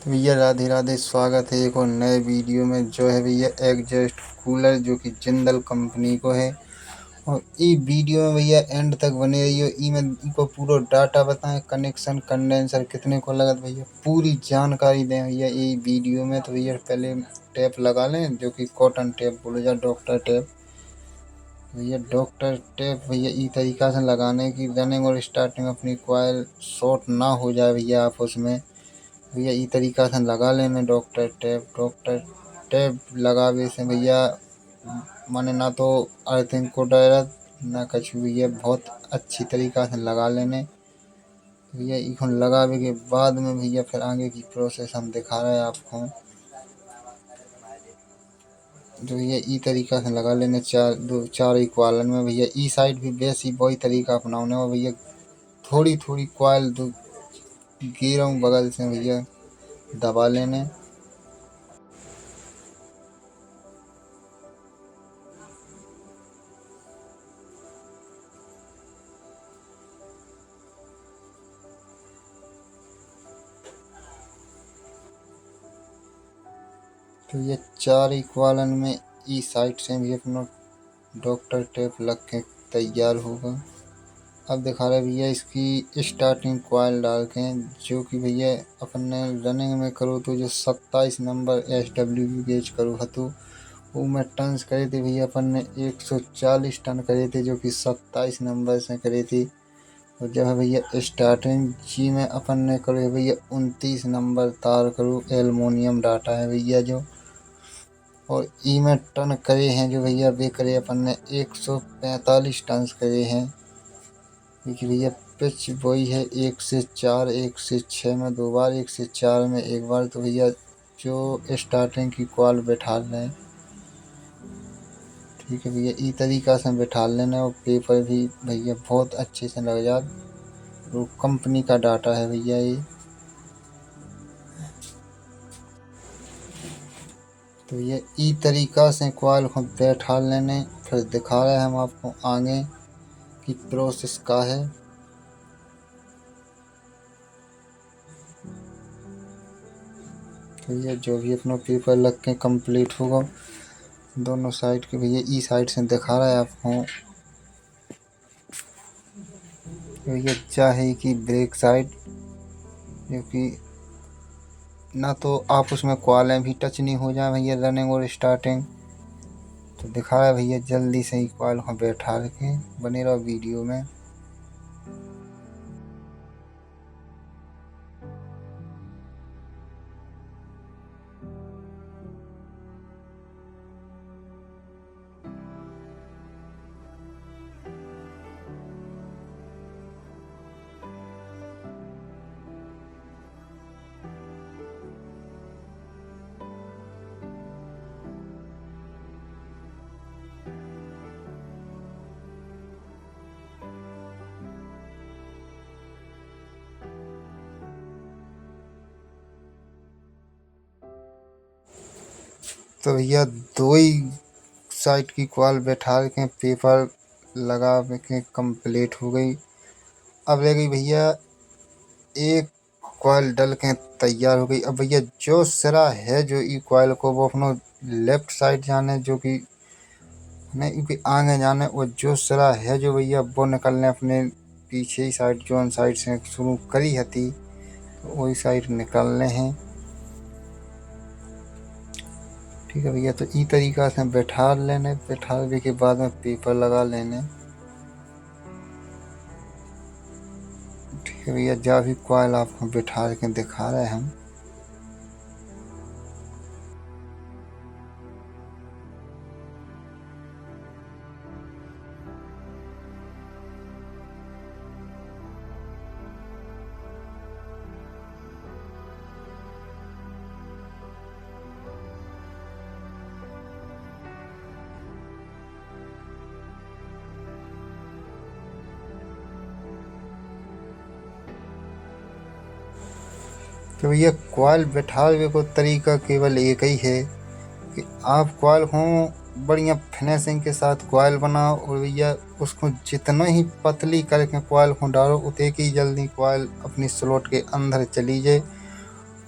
भैया राधे राधे। स्वागत है एक और नए वीडियो में। जो है भैया एग्जॉस्ट कूलर जो कि जिंदल कंपनी को है। और ई वीडियो में भैया एंड तक बने रहियो। ई में इको पूरा डाटा बताएं, कनेक्शन कंडेंसर कितने को लगत भैया पूरी जानकारी दें भैया ये वीडियो में। तो भैया पहले टेप लगा लें जो कि कॉटन टेप बोलो या डॉक्टर टेप। भैया डॉक्टर टेप भैया ई तरीका से लगाने की रनिंग और स्टार्टिंग अपनी कॉइल शॉर्ट ना हो जाए भैया आप उसमें। भैया ई तरीका से लगा लेना डॉक्टर टेप लगावे से भैया माने ना तो अर्थिंग को डरत ना कछु। भैया बहुत अच्छी तरीका से लगा लेने भैया। इखन लगावे के बाद में भैया फिर आगे की प्रोसेस हम दिखा रहे हैं आपको। तो भैया ई तरीका से लगा लेने चार ही क्वालन में भैया। ई साइड भी वैसी वही तरीका अपनाने और भैया थोड़ी थोड़ी क्वाइल गिरों बगल से भैया दबा लेने। तो ये चार ही क्वालन में ई साइड से भी अपना डॉक्टर टेप लग के तैयार होगा। अब दिखा रहे भैया इसकी स्टार्टिंग कॉइल डाल के जो कि भैया अपन ने रनिंग में करो तो जो 27 नंबर SW गेज करो हतु वो में टन्स करे थे भैया। अपन ने 140 टन करे थे जो कि 27 नंबर से करे थे। और जब है भैया स्टार्टिंग जी में अपन ने करो भैया 29 नंबर तार करो एल्युमिनियम डाटा है भैया जो। और ई में टन करे हैं जो भैया वे करे अपन ने 145 टन करे हैं। क्योंकि भैया पिच वही है 1 से 4 1 से 6 में 2 बार 1 से 4 में 1 बार। तो भैया जो स्टार्टिंग की कॉल बैठा लें ठीक है भैया ई तरीका से बैठा लेना। और पेपर भी भैया बहुत अच्छे से लग जात। वो कंपनी का डाटा है भैया ये। तो ये ई तरीका से कॉल को बैठा लेने फिर दिखा रहे हैं हम आपको आगे की प्रोसेस का है। तो ये जो भी अपना पेपर लग के कंप्लीट होगा दोनों साइड के भैया ई साइड से दिखा रहा है आपको। तो ये चाहे कि ब्रेक साइड क्योंकि ना तो आप उसमें कॉलें भी टच नहीं हो जाए भैया रनिंग और स्टार्टिंग। तो दिखा रहा है भैया जल्दी से ही कॉल को बैठा के बने रहो वीडियो में। तो भैया दो ही साइड की कॉल बैठा के पेपर लगा के कंप्लीट हो गई। अब रह गई भैया एक कॉइल डल के तैयार हो गई। अब भैया जो सिरा है जो ई कॉइल को वो अपनो लेफ्ट साइड जाने जो कि नहीं कि आगे जाने और जो सिरा है जो भैया वो निकलने अपने पीछे ही साइड जो साइड से शुरू करी हती तो वही साइड निकलने हैं। ठीक है भैया तो ई तरीका से बैठा लेने। बैठाने के बाद में पेपर लगा लेने। ठीक है भैया जा भी कॉइल आपको बैठा के दिखा रहे हैं हम। तो भैया कॉइल बैठावे को तरीका केवल एक ही है कि आप कॉइल को बढ़िया फिनिशिंग के साथ कॉइल बनाओ और भैया उसको जितना ही पतली करके कॉइल को डालो उतने ही जल्दी कॉइल अपनी स्लॉट के अंदर चली जाए।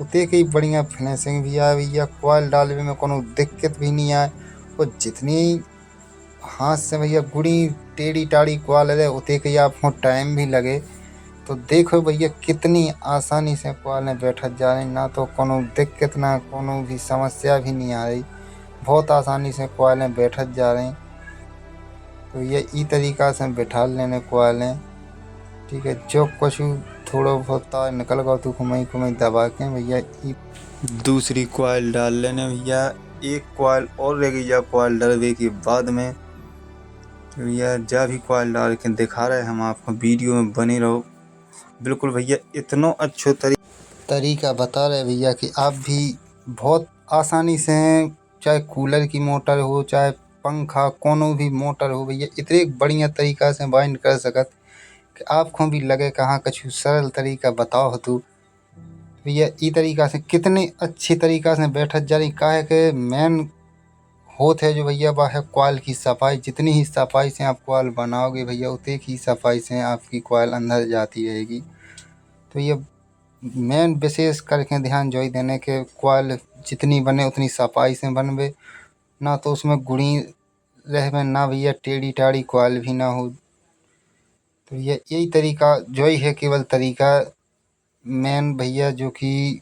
उतने की बढ़िया फिनिशिंग भी आए भैया, कॉयल डालने में कोनो दिक्कत भी नहीं आए। और जितनी हाथ से भैया गुड़ी टेढ़ी टाढ़ी कॉयल है उतने के आपको टाइम भी लगे। तो देखो भैया कितनी आसानी से कॉयल में बैठत जा रही, ना तो कोनो दिक्कत ना कोनो भी समस्या भी नहीं आ रही, बहुत आसानी से कॉयल में बैठत जा रही। तो ये ई तरीका से बैठा लेने कॉयल है। ठीक है, जो कुछ थोड़ा बहुत तार निकल गया तो घुमाई घुमाई दबा के भैया दूसरी कॉयल डाल लेने भैया। एक कॉयल और रह गई या कॉयल डलवे के बाद में। तो भैया जा भी कॉयल डाल के दिखा रहे हम आपको, वीडियो में बने रहो। बिल्कुल भैया इतना अच्छा तरीका बता रहे भैया कि आप भी बहुत आसानी से, चाहे कूलर की मोटर हो चाहे पंखा कोनो भी मोटर हो भैया, इतने बढ़िया तरीका से बाइंड कर सकत कि आपको भी लगे कहाँ कुछ सरल तरीका बताओ तू भैया। ई तरीका से कितने अच्छी तरीका से बैठत जा रही। काहे के मेन होत है जो भैया वह है कॉयल की सफाई। जितनी ही सफाई से आप कॉयल बनाओगे भैया उतनी ही सफाई से आपकी कॉयल अंदर जाती रहेगी। तो ये मेन विशेष करके ध्यान जो ही देने के कॉयल जितनी बने उतनी सफाई से बनवे, ना तो उसमें गुड़ी रहे ना भैया टेढ़ी टाढ़ी कॉयल भी ना हो। तो ये यही तरीका जो ही है केवल तरीका मेन भैया जो कि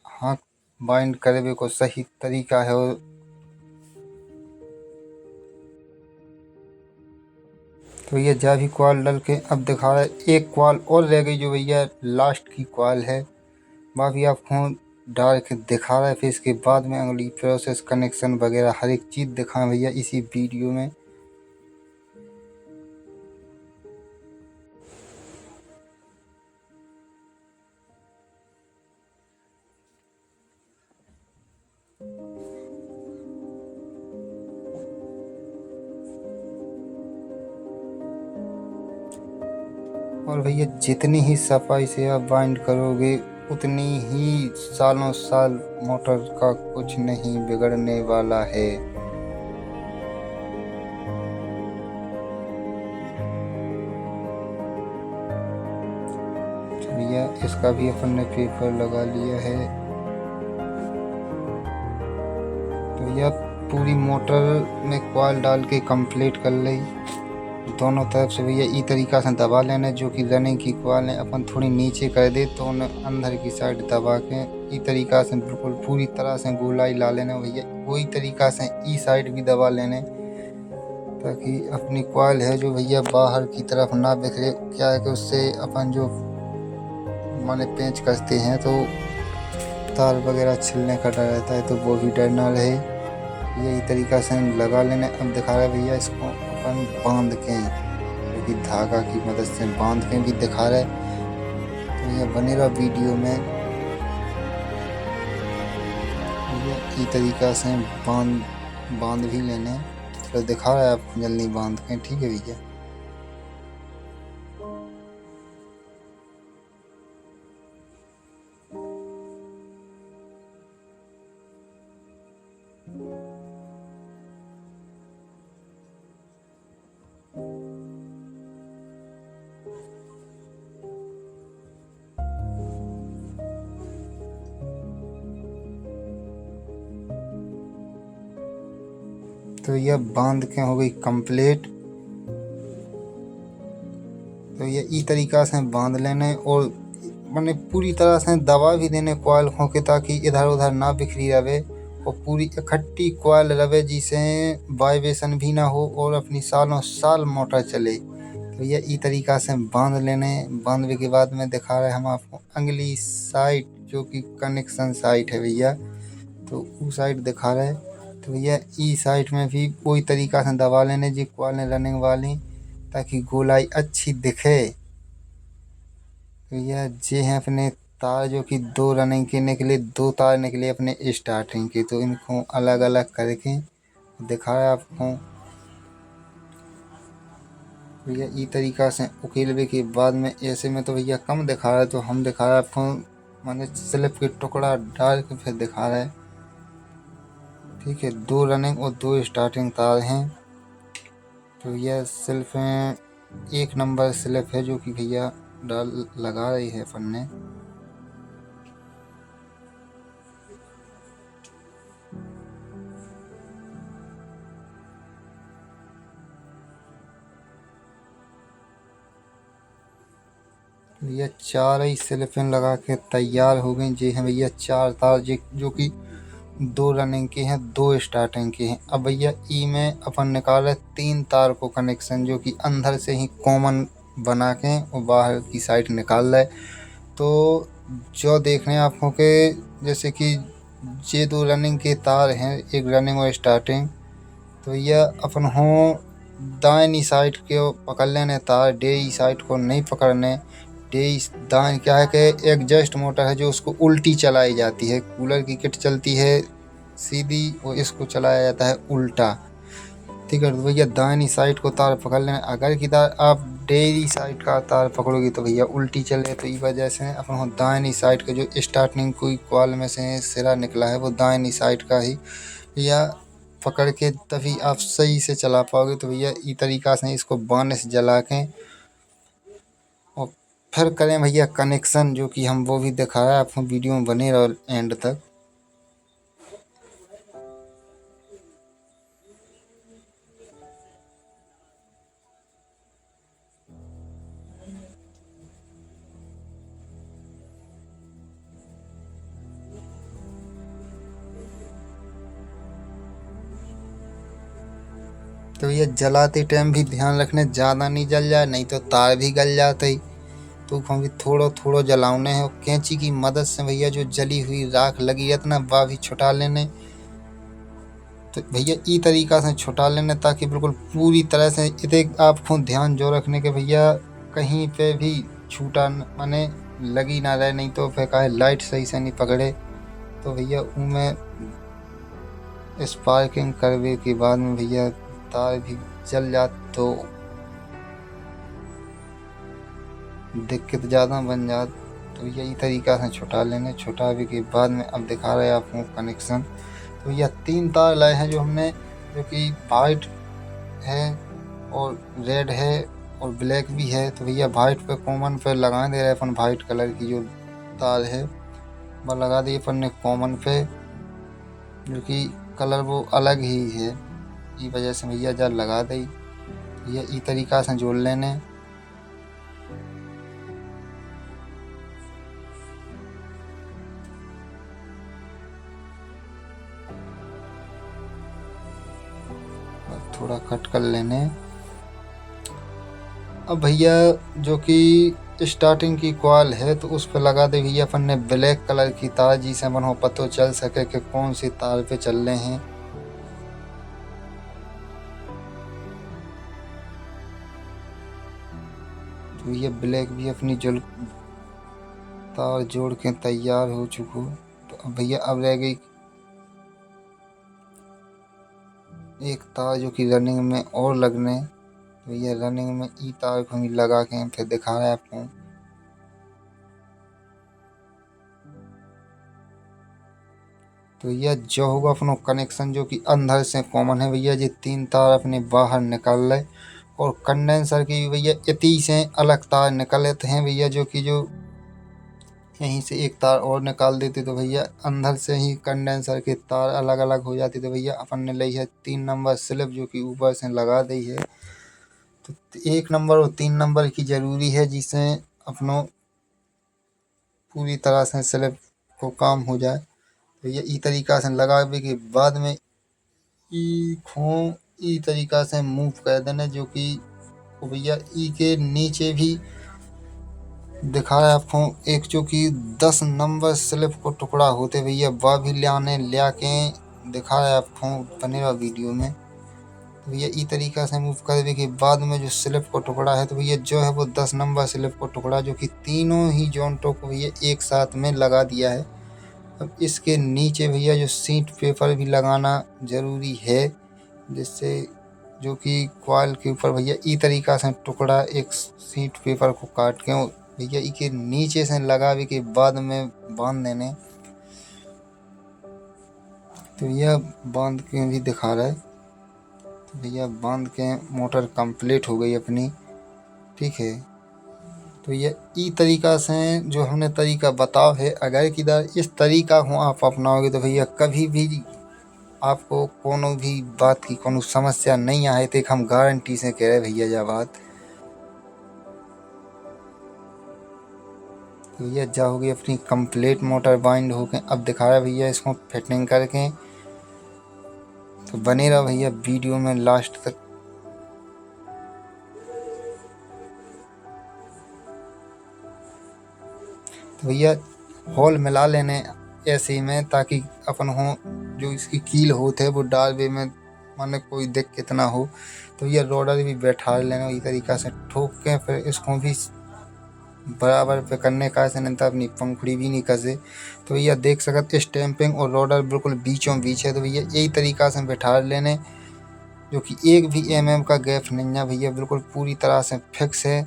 हाथ बाइंड करे को सही तरीका है। तो ये जा भी कॉल डल के अब दिखा रहा है। एक कॉल और रह गई जो भैया लास्ट की कॉल है, वह भी आपको डाल के दिखा रहा है। फिर इसके बाद में अगली प्रोसेस कनेक्शन वगैरह हर एक चीज़ दिखा भैया इसी वीडियो में। और भैया जितनी ही सफाई से आप बाइंड करोगे उतनी ही सालों साल मोटर का कुछ नहीं बिगड़ने वाला है। तो भैया इसका भी अपन ने पेपर लगा लिया है। तो भैया पूरी मोटर में कॉइल डाल के कंप्लीट कर ली दोनों तरफ से भैया। ई तरीका से दबा लेना, जो कि रनिंग की कॉइल है अपन थोड़ी नीचे कर दे तो उन्हें अंदर की साइड दबा के ई तरीका से बिल्कुल पूरी तरह से गोलाई ला लेना भैया। वही तरीका से ई साइड भी दबा लेने, ताकि अपनी कॉइल है जो भैया बाहर की तरफ ना बिखरे। क्या है कि उससे अपन जो माने पेंच कसते हैं तो तार वगैरह छिलने का डर रहता है, तो वो भी डर ना रहे। यही तरीका से लगा लेना। अब दिखा रहा है भैया इसको अपन बांध के, क्योंकि धागा की मदद से बांध के भी दिखा रहा है। तो ये बने रहा वीडियो में भैया। ई तरीका से बांध भी लेने, तो दिखा रहा है आपको जल्दी बांध के। ठीक है भैया। तो यह बांध के हो गई कंप्लीट। तो ये ई तरीका से बांध लेने और मैंने पूरी तरह से दबा भी देने कॉयल को के, ताकि इधर उधर ना बिखरी रहे और पूरी इकट्ठी कॉयल रहे, जिसे वाइब्रेशन भी ना हो और अपनी सालों साल मोटर चले। तो ये ई तरीका से बांध लेने। बांधने के बाद में दिखा रहे हम आपको अगली साइड जो कि कनेक्शन साइट है भैया, तो वो साइड दिखा रहे। तो भैया ई साइड में भी वही तरीका से दबा लेने जी कॉयल रनिंग वाली, ताकि गोलाई अच्छी दिखे। तो यह जे हैं अपने तार जो कि दो रनिंग के निकले, दो तार निकले अपने स्टार्टिंग के, तो इनको अलग अलग करके दिखाया आपको। भैया ई तरीका से उकेलवे के बाद में ऐसे में तो भैया कम दिखा रहा है, तो हम दिखा रहा है आपको मैंने स्लिप के टुकड़ा डाल के फिर दिखा रहा है। ठीक है, दो रनिंग और दो स्टार्टिंग तार हैं। तो यह सिर्फ एक नंबर स्लिप है जो कि भैया डाल लगा रही है अपन ने। भैया चार ही स्लिपिन लगा के तैयार हो गई। जी हैं भैया 4 तार जो कि 2 रनिंग के हैं, 2 स्टार्टिंग के हैं। अब भैया ई में अपन निकाल रहे 3 तार को कनेक्शन, जो कि अंदर से ही कॉमन बना के और बाहर की साइड निकाल रहे। तो जो देखने हैं आपको के जैसे कि ये 2 रनिंग के तार हैं, एक रनिंग और स्टार्टिंग। तो भैया अपन हो दाहिनी साइड के पकड़ लेने तार, डेई साइड को नहीं पकड़ने। डेई दाएं क्या है कि एग्जस्ट मोटर है जो उसको उल्टी चलाई जाती है। कूलर की किट चलती है सीधी और इसको चलाया जाता है उल्टा। ठीक है, तो भैया दाहिनी साइड को तार पकड़ लेना। अगर की तार आप डेरी साइड का तार पकड़ोगे तो भैया उल्टी चले। तो इस वजह से अपन दाहिनी साइड का जो स्टार्टिंग कोई कॉल में से सिरा निकला है वो दाहिनी साइड का ही भैया पकड़ के तभी आप सही से चला पाओगे। तो भैया इस तरीका से इसको बानिस जला के और फिर करें भैया कनेक्शन, जो कि हम वो भी दिखाया आपको, वीडियो में बने रहो एंड तक। तो भैया जलाते टाइम भी ध्यान रखने ज़्यादा नहीं जल जाए, नहीं तो तार भी गल जाते ही। तो हम थोड़ो थोड़ो जलाने हैं और कैंची की मदद से भैया जो जली हुई राख लगी है ना वह भी छुटा लेने। तो भैया ई तरीका से छुटा लेने ताकि बिल्कुल पूरी तरह से इतने आपको ध्यान जो रखने के भैया कहीं पे भी छूटा माने लगी ना रहे, नहीं तो फिर काहे लाइट सही से नहीं पकड़े। तो भैया उनमें स्पार्किंग करने के बाद में भैया तार भी जल जात तो दिक्कत ज़्यादा बन जात। तो यही तरीका से छुटा लेने। छुटावे के बाद में अब दिखा रहे हैं आपको कनेक्शन। तो यह 3 तार लाए हैं जो हमने, जो कि वाइट है और रेड है और ब्लैक भी है। तो भैया वाइट पे कॉमन पे लगा दे रहे अपन, वाइट कलर की जो तार है वह लगा दी अपन ने कॉमन पे, जो कि कलर वो अलग ही है। इस वजह से भैया जब लगा दी ये इस तरीका से जोड़ लेने। थोड़ा कट कर लेने। अब भैया जो कि स्टार्टिंग की कॉल है तो उस पर लगा दे भैया अपन ने ब्लैक कलर की तार, जिसे मन हो पता चल सके कि कौन सी तार पे चल रहे हैं। तो ये ब्लैक भी अपनी जुल तार जोड़ के तैयार हो चुको। तो अब भैया अब रह गई एक तार जो कि रनिंग में और लगने। तो ये रनिंग में ई तार को भी लगा के फिर दिखा रहे हैं आपको। तो यह जो होगा अपना कनेक्शन जो कि अंदर से कॉमन है भैया, ये 3 तार अपने बाहर निकल रहे और कंडेंसर की भी भैया इतनी से अलग तार निकलते हैं भैया, जो कि जो यहीं से एक तार और निकाल देते तो भैया अंदर से ही कंडेंसर के तार अलग अलग हो जाती। तो भैया अपन ने ली है 3 नंबर स्लिप जो कि ऊपर से लगा दी है। तो 1 नंबर और 3 नंबर की ज़रूरी है, जिससे अपनों पूरी तरह से स्लिप को काम हो जाए। तो ये ई तरीका से लगावे के बाद में ई तरीका से मूव कर देना, जो कि भैया ई के नीचे भी दिखा रहा है आपको एक, जो कि 10 नंबर स्लिप को टुकड़ा होते भैया वह भी ले के दिखा रहा है आपको बनेगा वीडियो में। तो भैया इस तरीका से मूव करने के बाद में जो स्लिप को टुकड़ा है तो भैया जो है वो 10 नंबर स्लिप को टुकड़ा, जो कि तीनों ही जॉइंटों को भैया एक साथ में लगा दिया है। अब इसके नीचे भैया जो सीट पेपर भी लगाना ज़रूरी है, जिससे जो कि कॉइल के ऊपर भैया इस तरीका से टुकड़ा एक सीट पेपर को काट के भैया इसके नीचे से लगावे के बाद में बांध देने। तो भैया बांध के भी दिखा रहा है। तो भैया बांध के मोटर कंप्लीट हो गई अपनी। ठीक है, तो ये ई तरीका से जो हमने तरीका बताओ है, अगर किधर इस तरीका को आप अपनाओगे तो भैया कभी भी आपको कोनो भी बात की कोनो समस्या नहीं आए। तो हम गारंटी से कह रहे भैया जा बात। तो भैया जा होगी अपनी कंप्लीट मोटर बाइंड हो गए। अब दिखा रहा है भैया इसको फिटिंग करके। तो बने रहो भैया वीडियो में लास्ट तक। तो भैया होल मिला लेने ऐसे ही में, ताकि अपन हो जो इसकी कील होते है वो डालवे में माने कोई दिक्कत ना हो। तो भैया रोडर भी बैठा लेना वही तरीका से ठोक के, फिर इसको भी बराबर पे करने का ऐसे, नहीं तो अपनी पंखुड़ी भी नहीं कसे। तो भैया देख सकते स्टैंपिंग और रोडर बिल्कुल बीचों बीच है। तो भैया यही तरीका से बैठा लेने, जो कि एक भी का गैप नहीं है भैया, बिल्कुल पूरी तरह से फिक्स है।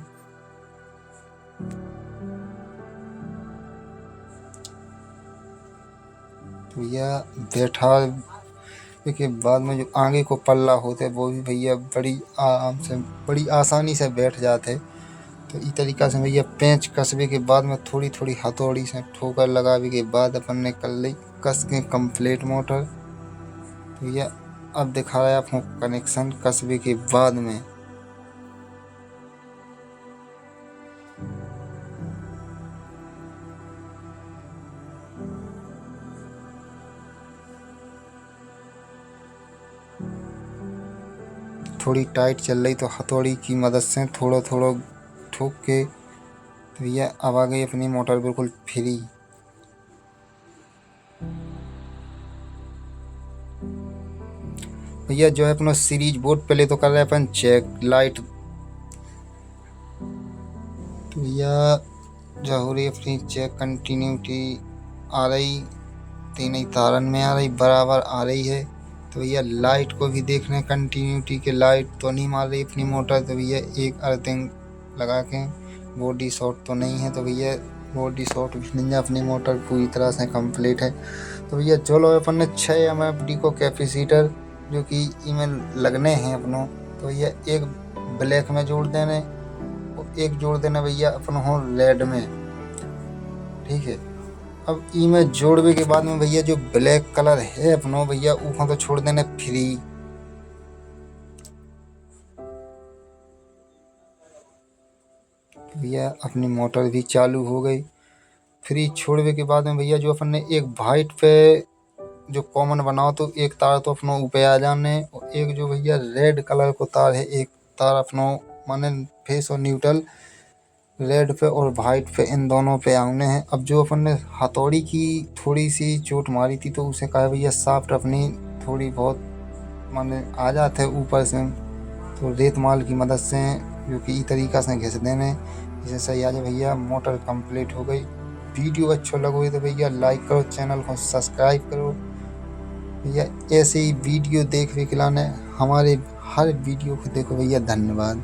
तो भैया बैठा के बाद में जो आगे को पल्ला होते वो भी भैया बड़ी आराम से बड़ी आसानी से बैठ जाते। तो इस तरीका से भैया पेंच कसबे के बाद में थोड़ी थोड़ी हथौड़ी से ठोकर लगावे के बाद अपन ने कर ली कस के कंप्लीट मोटर। तो भैया अब दिखा रहा है आपको कनेक्शन कसबे के बाद में। थोड़ी टाइट चल रही तो हथौड़ी की मदद से थोड़ा थोड़ा ठोक के। तो भैया अब आ गई अपनी मोटर बिल्कुल फ्री। भैया जो है अपना सीरीज बोर्ड पहले तो कर रहे अपन चेक लाइट। तो भैया जो हो रही अपनी चेक कंटिन्यूटी आ रही, तीनों तारन में आ रही, बराबर आ रही है। तो भैया लाइट को भी देख रहे कंटिन्यूटी के लाइट तो नहीं मार रही अपनी मोटर। तो भैया एक अर्थिंग लगा के बॉडी शॉर्ट तो नहीं है। तो भैया बॉडी शॉर्ट भी नहीं है, अपनी मोटर पूरी तरह से कंप्लीट है। तो भैया चलो अपन ने 6 MFD को कैपेसिटर जो कि ईमेल लगने हैं अपनों। तो भैया एक ब्लैक में जोड़ देने और एक जोड़ देना भैया अपन हो रेड में, ठीक है। अब ई में जोड़ने के बाद में भैया जो ब्लैक कलर है अपनों भैया ऊपर तो छोड़ देने फ्री। भैया अपनी मोटर भी चालू हो गई। फ्री छोड़ने के बाद में भैया जो अपन ने एक वाइट पे जो कॉमन बनाओ तो एक तार तो अपनों ऊपर आ जाने, और एक जो भैया रेड कलर को तार है एक तार अपनों माने फेस और न्यूट्रल रेड पे और वाइट पे इन दोनों पे आने हैं। अब जो अपन ने हथौड़ी की थोड़ी सी चोट मारी थी तो उसे कहा भैया साफ्ट अपनी थोड़ी बहुत माने आ जाते ऊपर से, तो रेत माल की मदद से जो कि इस तरीका से घिस देने इसे सही आ जाए। भैया मोटर कंप्लीट हो गई। वीडियो अच्छा लगो तो भैया लाइक करो, चैनल को सब्सक्राइब करो। भैया ऐसे ही वीडियो देखने के लिए हमारे हर वीडियो को देखो भैया। धन्यवाद।